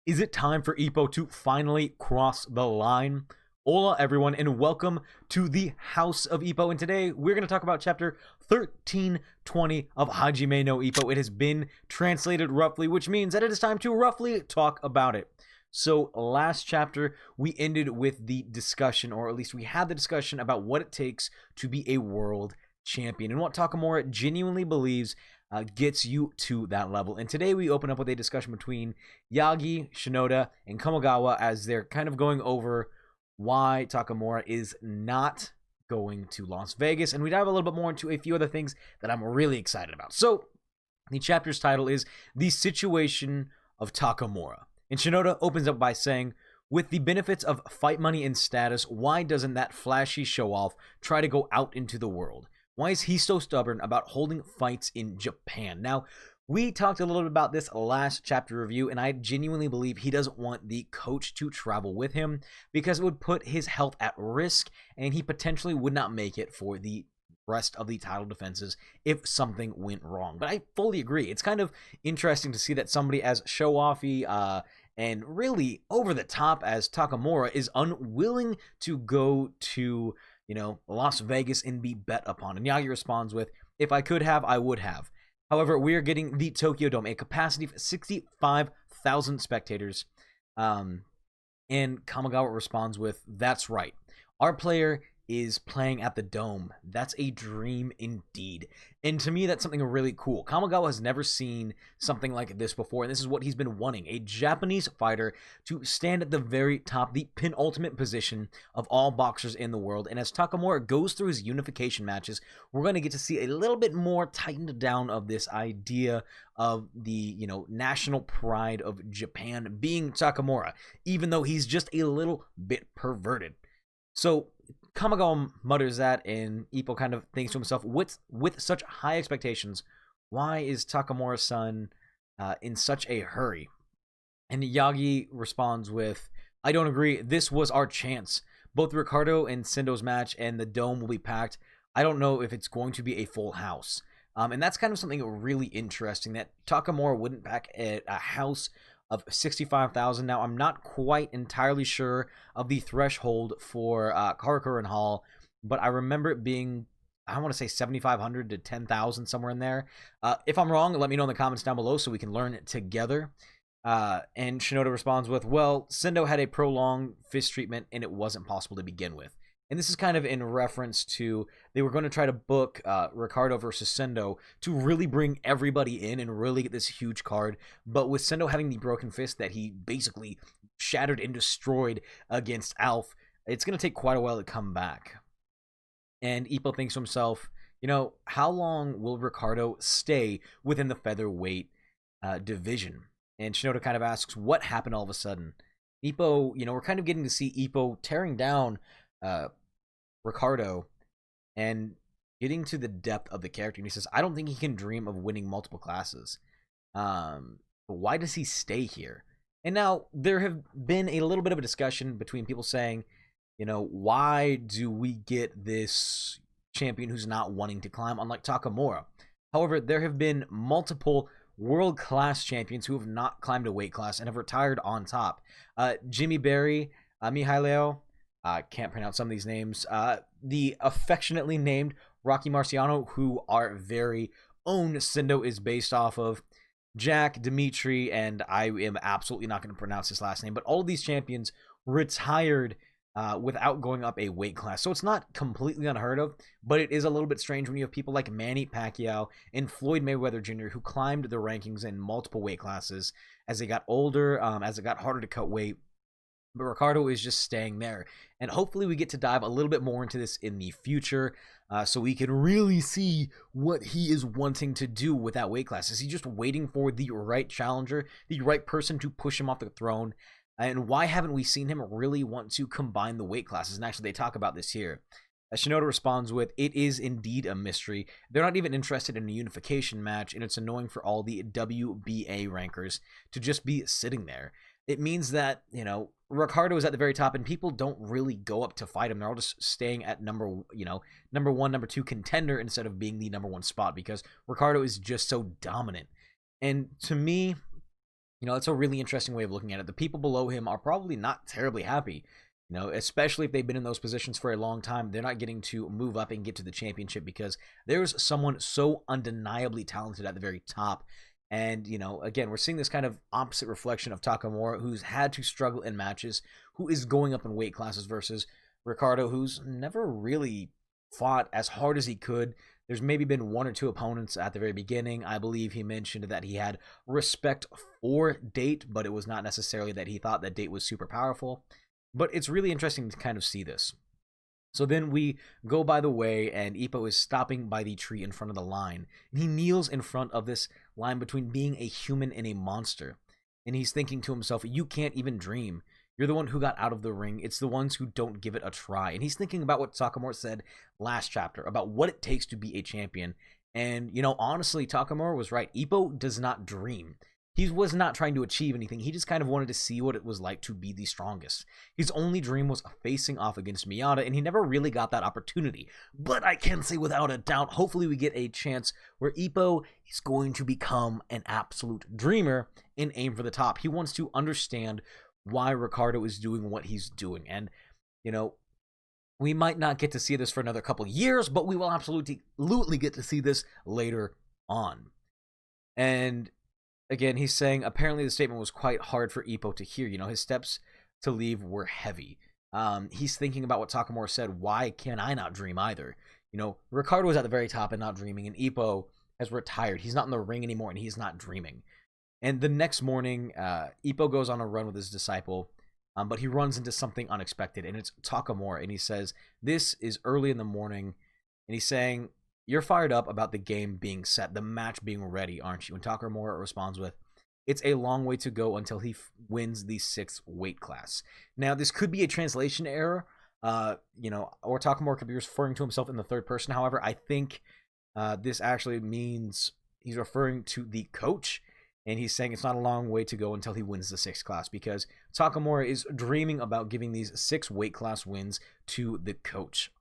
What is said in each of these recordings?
Is it time for Ippo to finally cross the line? Hola, everyone, and welcome to the House of Ippo. And today we're going to talk about chapter 1320 of Hajime no Ippo. It has been translated roughly, which means that it is time to roughly talk about it. So last chapter, we ended with the discussion, or at least we had the discussion about what it takes to be a world champion and what Takamura genuinely believes gets you to that level. And today we open up with a discussion between Yagi, Shinoda, and Kamigawa as they're kind of going over why Takamura is not going to Las Vegas. And we dive a little bit more into a few other things that I'm really excited about. So the chapter's title is The Situation of Takamura. And Shinoda opens up by saying, with the benefits of fight money and status, why doesn't that flashy show-off try to go out into the world? Why is he so stubborn about holding fights in Japan? Now, we talked a little bit about this last chapter review, and I genuinely believe he doesn't want the coach to travel with him because it would put his health at risk, and he potentially would not make it for the rest of the title defenses if something went wrong. But I fully agree. It's kind of interesting to see that somebody as show-offy and really over the top as Takamura is unwilling to go to Las Vegas and be bet upon. And Yagi responds with, if I could have, I would have. However, we are getting the Tokyo Dome, a capacity of 65,000 spectators. And Kamigawa responds with, that's right. Our player is playing at the Dome. That's a dream indeed. And to me, that's something really cool. Kamigawa has never seen something like this before, and this is what he's been wanting. A Japanese fighter to stand at the very top, the penultimate position of all boxers in the world. And as Takamura goes through his unification matches, we're going to get to see a little bit more tightened down of this idea of the, national pride of Japan being Takamura, even though he's just a little bit perverted. So Kamigawa mutters that, and Ippo kind of thinks to himself, with such high expectations, why is Takamura-san in such a hurry? And Yagi responds with, I don't agree. This was our chance. Both Richardo and Sendo's match and the Dome will be packed. I don't know if it's going to be a full house. And that's kind of something really interesting, that Takamura wouldn't pack a house of 65,000. Now, I'm not quite entirely sure of the threshold for Karakura Hall, but I remember it being, I want to say 7,500 to 10,000, somewhere in there. If I'm wrong, let me know in the comments down below so we can learn it together. And Shinoda responds with, well, Sendo had a prolonged fist treatment and it wasn't possible to begin with. And this is kind of in reference to, they were going to try to book Richardo versus Sendo to really bring everybody in and really get this huge card. But with Sendo having the broken fist that he basically shattered and destroyed against Alf, it's going to take quite a while to come back. And Ippo thinks to himself, how long will Richardo stay within the featherweight division? And Shinoda kind of asks, what happened all of a sudden? Ippo, we're kind of getting to see Ippo tearing down Richardo and getting to the depth of the character. And he says, I don't think he can dream of winning multiple classes. But why does he stay here? And now there have been a little bit of a discussion between people saying, why do we get this champion who's not wanting to climb, unlike Takamura? However, there have been multiple world-class champions who have not climbed a weight class and have retired on top. Jimmy Berry, Mihaileo, can't pronounce some of these names. The affectionately named Rocky Marciano, who our very own Sendo is based off of. Jack, Dimitri, and I am absolutely not going to pronounce his last name, but all of these champions retired without going up a weight class. So it's not completely unheard of, but it is a little bit strange when you have people like Manny Pacquiao and Floyd Mayweather Jr. who climbed the rankings in multiple weight classes as they got older, as it got harder to cut weight. But Richardo is just staying there. And hopefully we get to dive a little bit more into this in the future so we can really see what he is wanting to do with that weight class. Is he just waiting for the right challenger, the right person to push him off the throne? And why haven't we seen him really want to combine the weight classes? And actually, they talk about this here. Shinoda responds with, it is indeed a mystery. They're not even interested in a unification match, and it's annoying for all the WBA rankers to just be sitting there. It means that, Richardo is at the very top, and people don't really go up to fight him. They're all just staying at number one, number two contender instead of being the number one spot because Richardo is just so dominant. And to me, It's a really interesting way of looking at it. The people below him are probably not terribly happy, especially if they've been in those positions for a long time. They're not getting to move up and get to the championship because there's someone so undeniably talented at the very top. And, again, we're seeing this kind of opposite reflection of Takamura, who's had to struggle in matches, who is going up in weight classes versus Richardo, who's never really fought as hard as he could. There's maybe been one or two opponents at the very beginning. I believe he mentioned that he had respect for Date, but it was not necessarily that he thought that Date was super powerful. But it's really interesting to kind of see this. So then we go by the way, and Ippo is stopping by the tree in front of the line. And he kneels in front of this line between being a human and a monster. And he's thinking to himself, you can't even dream. You're the one who got out of the ring. It's the ones who don't give it a try. And he's thinking about what Takamura said last chapter about what it takes to be a champion. And, honestly, Takamura was right. Ippo does not dream. He was not trying to achieve anything. He just kind of wanted to see what it was like to be the strongest. His only dream was facing off against Miyata, and he never really got that opportunity. But I can say without a doubt, hopefully we get a chance where Ippo is going to become an absolute dreamer and aim for the top. He wants to understand why Richardo is doing what he's doing. And, we might not get to see this for another couple years, but we will absolutely get to see this later on. And again, he's saying apparently the statement was quite hard for Ippo to hear. His steps to leave were heavy. He's thinking about what Takamura said. Why can I not dream either? Richardo was at the very top and not dreaming, and Ippo has retired. He's not in the ring anymore, and he's not dreaming. And the next morning, Ippo goes on a run with his disciple, but he runs into something unexpected, and it's Takamura. And he says, this is early in the morning, and he's saying, you're fired up about the game being set, the match being ready, aren't you? And Takamura responds with, it's a long way to go until he wins the 6th weight class. Now, this could be a translation error, or Takamura could be referring to himself in the third person. However, I think this actually means he's referring to the coach, and he's saying it's not a long way to go until he wins the 6th class, because Takamura is dreaming about giving these 6 weight class wins to the coach.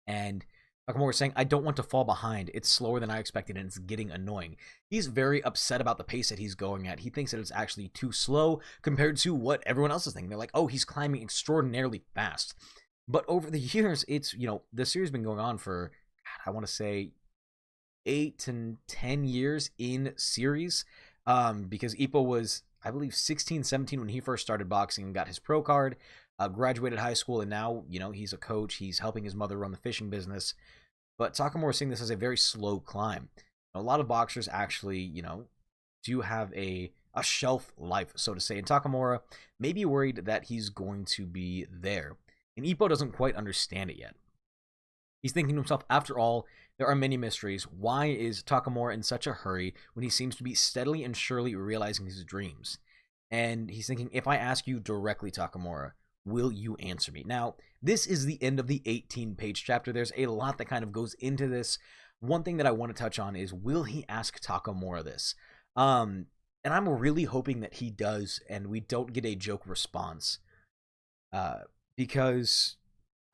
And Takamura is saying, I don't want to fall behind. It's slower than I expected, and it's getting annoying. He's very upset about the pace that he's going at. He thinks that it's actually too slow compared to what everyone else is thinking. They're like, oh, he's climbing extraordinarily fast. But over the years, it's, the series has been going on for, I want to say, 8 to 10 years in series. Because Ippo was, I believe, 16, 17 when he first started boxing and got his pro card, graduated high school, and now, he's a coach. He's helping his mother run the fishing business. But Takamura is seeing this as a very slow climb. A lot of boxers actually, do have a shelf life, so to say. And Takamura may be worried that he's going to be there. And Ippo doesn't quite understand it yet. He's thinking to himself, after all, there are many mysteries. Why is Takamura in such a hurry when he seems to be steadily and surely realizing his dreams? And he's thinking, if I ask you directly, Takamura, will you answer me? Now, this is the end of the 18-page chapter. There's a lot that kind of goes into this. One thing that I want to touch on is, will he ask Takamura this? And I'm really hoping that he does, and we don't get a joke response. Because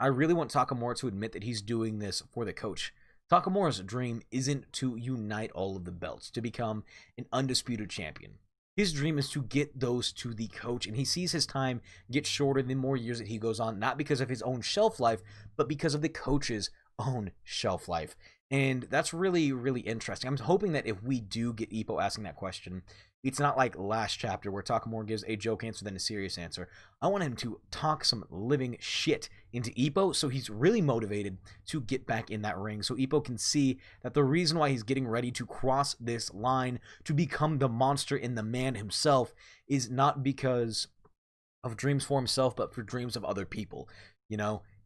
I really want Takamura to admit that he's doing this for the coach. Takamura's dream isn't to unite all of the belts, to become an undisputed champion. His dream is to get those to the coach, and he sees his time get shorter the more years that he goes on, not because of his own shelf life, but because of the coach's own shelf life. And that's really, really interesting. I'm hoping that if we do get Ippo asking that question, it's not like last chapter where Takamura gives a joke answer then a serious answer. I want him to talk some living shit into Ippo, so he's really motivated to get back in that ring, so Ippo can see that the reason why he's getting ready to cross this line to become the monster in the man himself is not because of dreams for himself, but for dreams of other people.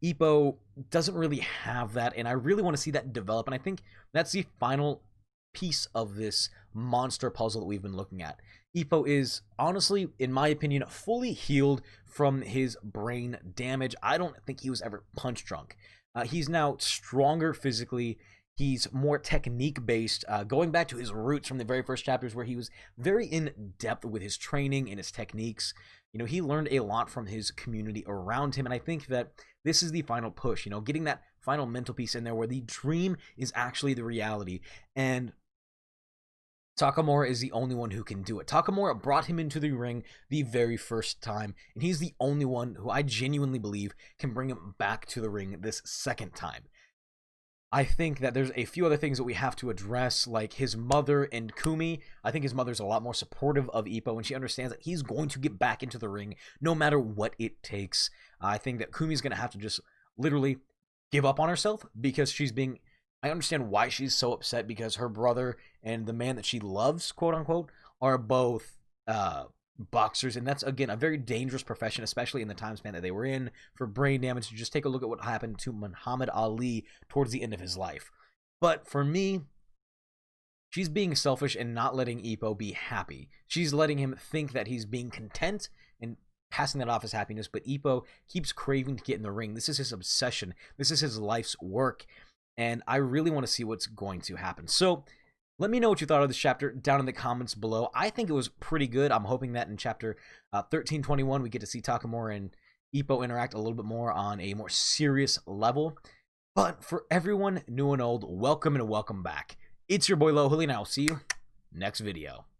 Ippo doesn't really have that, and I really want to see that develop, and I think that's the final piece of this monster puzzle that we've been looking at. Ippo is, honestly, in my opinion, fully healed from his brain damage. I don't think he was ever punch drunk. He's now stronger physically. He's more technique-based, going back to his roots from the very first chapters where he was very in-depth with his training and his techniques. He learned a lot from his community around him, and I think that this is the final push, getting that final mental piece in there where the dream is actually the reality. And Takamura is the only one who can do it. Takamura brought him into the ring the very first time, and he's the only one who I genuinely believe can bring him back to the ring this second time. I think that there's a few other things that we have to address, like his mother and Kumi. I think his mother's a lot more supportive of Ippo, and she understands that he's going to get back into the ring no matter what it takes. I think that Kumi's going to have to just literally give up on herself because she's being... I understand why she's so upset, because her brother and the man that she loves, quote unquote, are both boxers, and that's, again, a very dangerous profession, especially in the time span that they were in, for brain damage. Just take a look at what happened to Muhammad Ali towards the end of his life. But for me, she's being selfish and not letting Ippo be happy. She's letting him think that he's being content and passing that off as happiness, but Ippo keeps craving to get in the ring. This is his obsession. This is his life's work, and I really want to see what's going to happen. So let me know what you thought of this chapter down in the comments below. I think it was pretty good. I'm hoping that in chapter 1321 we get to see Takamura and Ippo interact a little bit more on a more serious level. But for everyone new and old, welcome and welcome back. It's your boy Lohuli, and I'll see you next video.